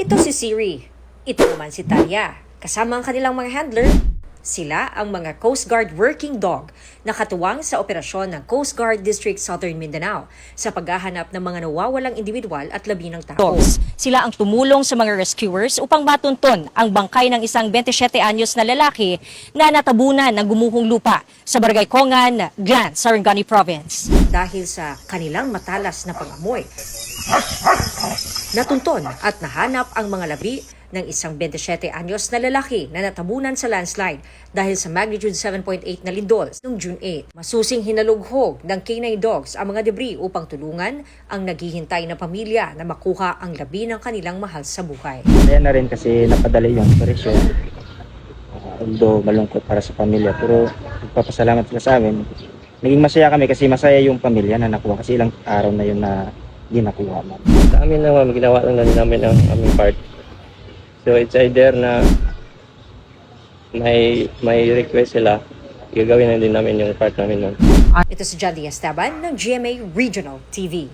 Ito si Siri. Ito naman si Talia. Kasama ang kanilang mga handler. Sila ang mga Coast Guard working dog na katuwang sa operasyon ng Coast Guard District Southern Mindanao sa paghahanap ng mga nawawalang individual at labi ng tao. Sila ang tumulong sa mga rescuers upang matunton ang bangkay ng isang 27 anyos na lalaki na natabunan ng gumuhong lupa sa Barangay Kongan, Glan, Sarangani Province. Dahil sa kanilang matalas na pag-amoy, natunton at nahanap ang mga labi ng isang 27 anyos na lalaki na natabunan sa landslide dahil sa magnitude 7.8 na lindol noong June 8. Masusing hinalughog ng K9 dogs ang mga debris upang tulungan ang naghihintay na pamilya na makuha ang labi ng kanilang mahal sa buhay. Kaya na rin kasi napadali yung operasyon. Although malungkot para sa pamilya, pero nagpapasalamat sila sa amin. Naging masaya kami kasi masaya yung pamilya na nakuha kasi ilang araw na yun na hindi nakuha mo. Sa amin naman, ginawa lang namin ang aming part. So it's either na may request sila, gagawin na din namin yung part namin nun. Ito si John Esteban ng GMA Regional TV.